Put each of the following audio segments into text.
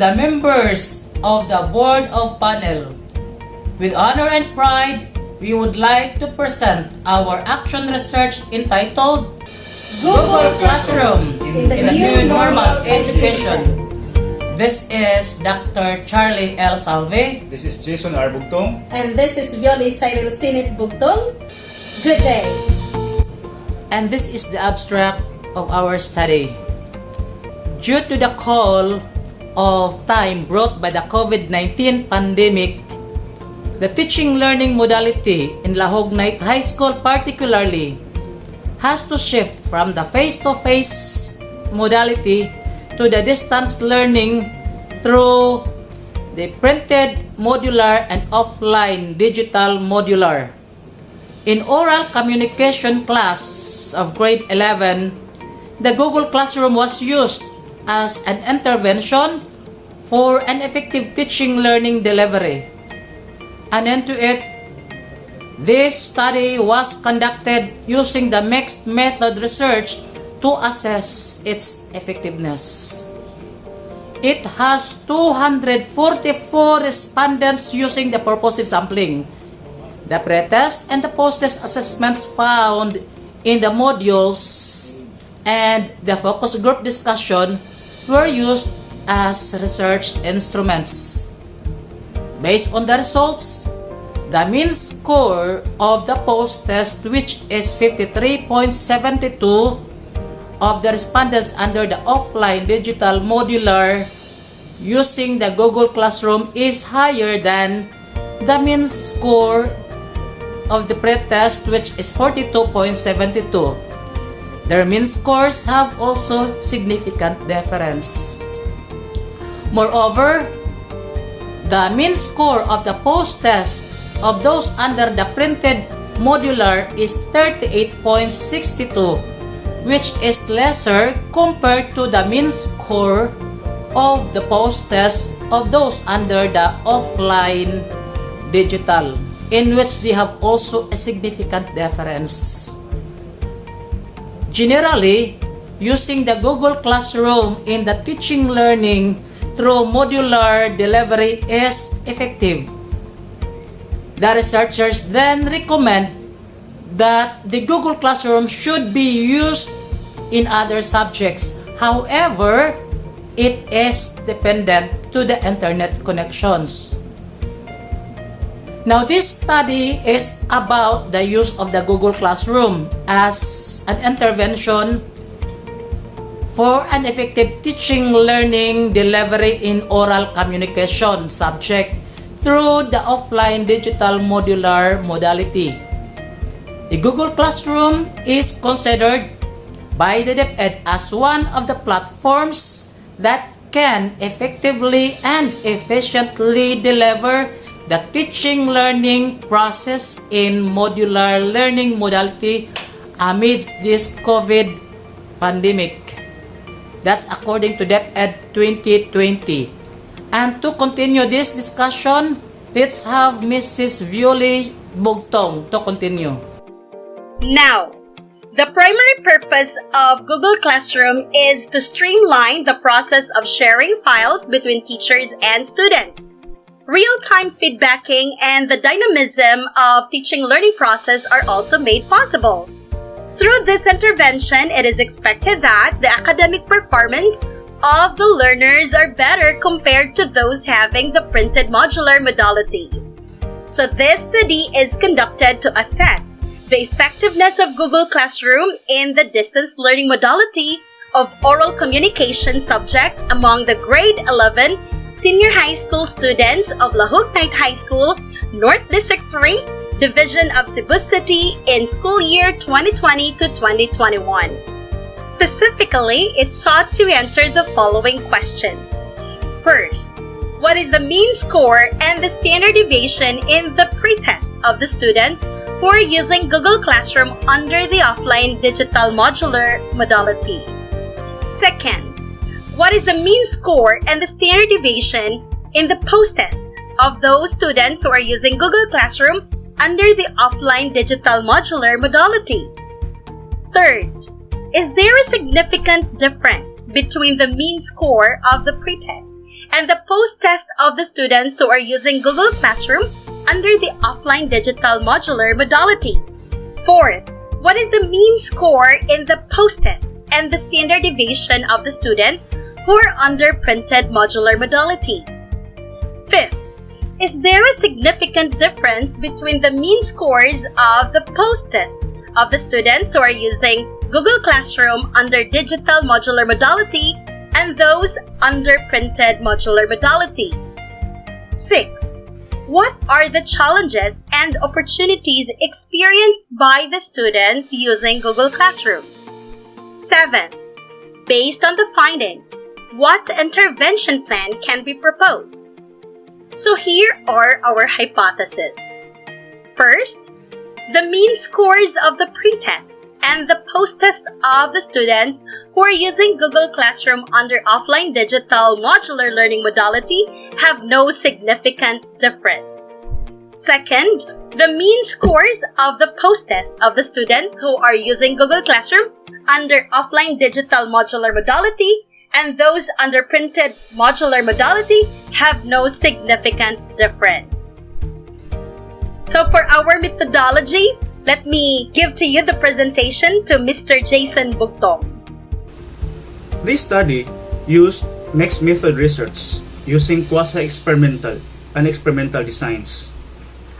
the members of the Board of Panel. With honor and pride, we would like to present our action research entitled Google Classroom in the New Normal Education. This is Dr. Charlie L. Salve. This is Jason R. Bugtong. And this is Violi Cyril Sinit Bugtong. Good day. And this is the abstract of our study. Due to the call of time brought by the COVID-19 pandemic, the teaching learning modality in Lahug Night High School particularly has to shift from the face-to-face modality to the distance learning through the printed modular and offline digital modular. In oral communication class of grade 11, the Google Classroom was used as an intervention for an effective teaching learning delivery. And into it, this study was conducted using the mixed method research to assess its effectiveness. It has 244 respondents using the purposive sampling. The pre-test and the post-test assessments found in the modules and the focus group discussion were used as research instruments. Based on the results, the mean score of the post-test, which is 53.72 of the respondents under the offline digital modular using the Google Classroom, is higher than the mean score of the pre-test, which is 42.72. Their mean scores have also significant difference. Moreover, the mean score of the post-test of those under the printed modular is 38.62, which is lesser compared to the mean score of the post-test of those under the offline digital, in which they have also a significant difference. Generally, using the Google Classroom in the teaching learning through modular delivery is effective. The researchers then recommend that the Google Classroom should be used in other subjects. However, it is dependent to the internet connections. Now, this study is about the use of the Google Classroom as an intervention for an effective teaching learning delivery in oral communication subject through the offline digital modular modality. The Google Classroom is considered by the DepEd as one of the platforms that can effectively and efficiently deliver the teaching learning process in modular learning modality amidst this COVID pandemic. That's according to DepEd 2020. And to continue this discussion, let's have Mrs. Violi Bugtong to continue. Now, the primary purpose of Google Classroom is to streamline the process of sharing files between teachers and students. Real-time feedbacking and the dynamism of teaching learning process are also made possible. Through this intervention, it is expected that the academic performance of the learners are better compared to those having the printed modular modality. So this study is conducted to assess the effectiveness of Google Classroom in the distance learning modality of oral communication subject among the grade 11 senior high school students of Lahug Night High School, North District 3, Division of Cebu City in school year 2020 to 2021. Specifically, it sought to answer the following questions. First, what is the mean score and the standard deviation in the pre-test of the students who are using Google Classroom under the offline digital modular modality? Second, what is the mean score and the standard deviation in the post-test of those students who are using Google Classroom under the offline digital modular modality? Third, Is there a significant difference between the mean score of the pretest and the post-test of the students who are using Google Classroom under the offline digital modular modality? Fourth, what is the mean score in the post-test and the standard deviation of the students who are under printed modular modality? Fifth, is there a significant difference between the mean scores of the post-test of the students who are using Google Classroom under digital modular modality and those under printed modular modality? Sixth, what are the challenges and opportunities experienced by the students using Google Classroom? Seventh, based on the findings, what intervention plan can be proposed? So here are our hypotheses. First, the mean scores of the pretest and the post-test of the students who are using Google Classroom under offline digital modular learning modality have no significant difference. Second, the mean scores of the post-test of the students who are using Google Classroom under offline digital modular modality and those under printed modular modality have no significant difference. So for our methodology, let me give to you the presentation to Mr. Jason Bugtong. This study used mixed method research using quasi-experimental and experimental designs.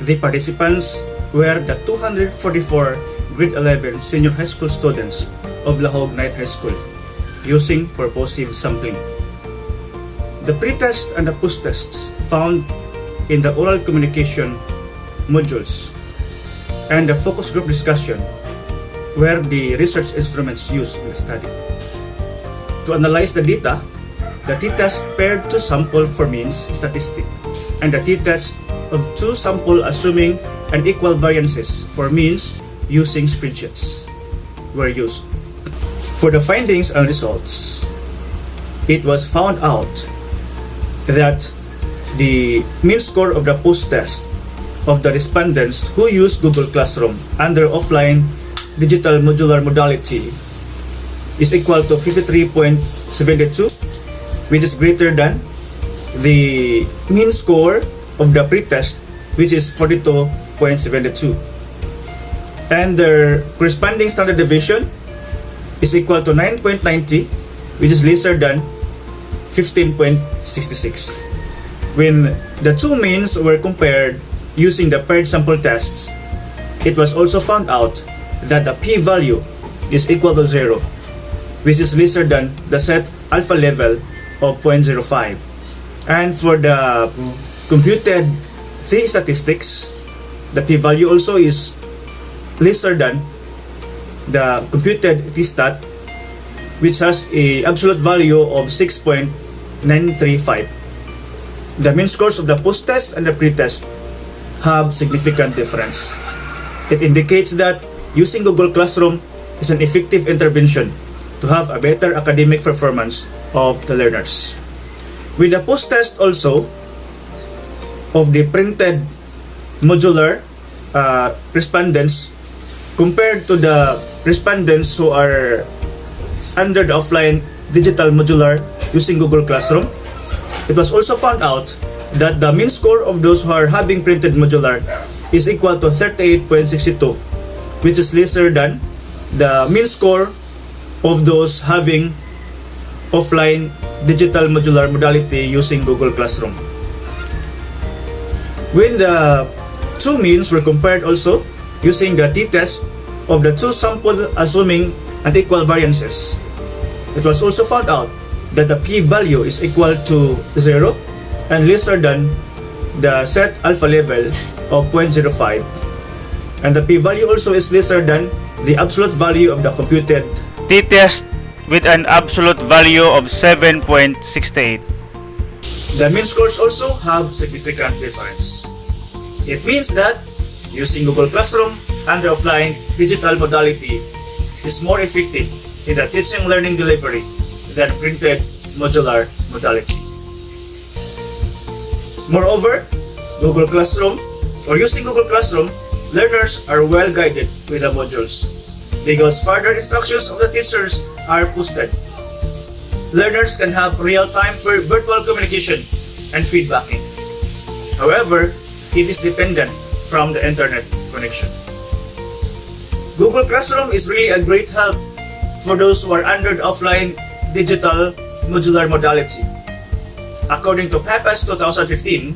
The participants were the 244 grade 11 senior high school students of Lahug Night High School using purposive sampling. The pretest and the post-tests found in the oral communication modules and the focus group discussion were the research instruments used in the study. To analyze the data, the t-test paired two sample for means statistic and the t-test of two sample assuming an equal variances for means using spreadsheets were used. For the findings and results, it was found out that the mean score of the post-test of the respondents who used Google Classroom under offline digital modular modality is equal to 53.72, which is greater than the mean score of the pretest, which is 42.72. And their corresponding standard deviation is equal to 9.90, which is lesser than 15.66. When the two means were compared using the paired sample tests, it was also found out that the p-value is equal to 0, which is lesser than the set alpha level of 0.05. And for the computed t-statistics, the p-value also is lesser than the computed t-stat, which has a absolute value of 6.935. The mean scores of the post-test and the pre-test have significant difference. It indicates that using Google Classroom is an effective intervention to have a better academic performance of the learners. With the post-test also of the printed modular respondents compared to the respondents who are under the offline digital modular using Google Classroom, it was also found out that the mean score of those who are having printed modular is equal to 38.62, which is lesser than the mean score of those having offline digital modular modality using Google Classroom. When the two means were compared also using the t-test of the two samples assuming unequal variances, it was also found out that the p-value is equal to 0 and lesser than the set alpha level of 0.05, and the p-value also is lesser than the absolute value of the computed t-test with an absolute value of 7.68. The mean scores also have significant difference. It means that using Google Classroom under offline digital modality is more effective in the teaching learning delivery than printed modular modality. Moreover, Google Classroom or using Google Classroom, learners are well guided with the modules because further instructions of the teachers are posted. Learners can have real-time virtual communication and feedbacking. However, it is dependent from the internet connection. Google Classroom is really a great help for those who are under the offline digital modular modality. According to PAPAS 2015,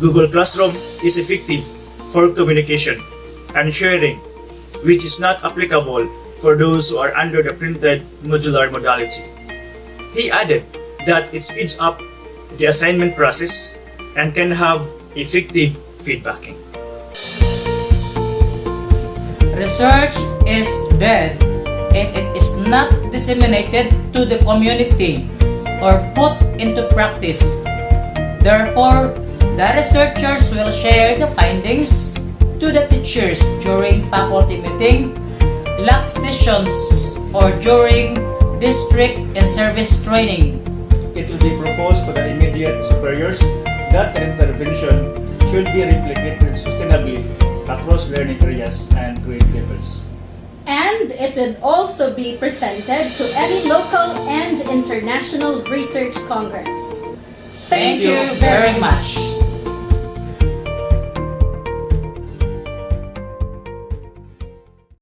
Google Classroom is effective for communication and sharing, which is not applicable for those who are under the printed modular modality. He added that it speeds up the assignment process and can have effective feedbacking. Research is dead if it is not disseminated to the community or put into practice. Therefore, the researchers will share the findings to the teachers during faculty meeting, LAC sessions, or during district and service training. It will be proposed to the immediate superiors that the intervention should be replicated sustainably across learning areas and grade levels. And it would also be presented to any local and international research congress. Thank you very much.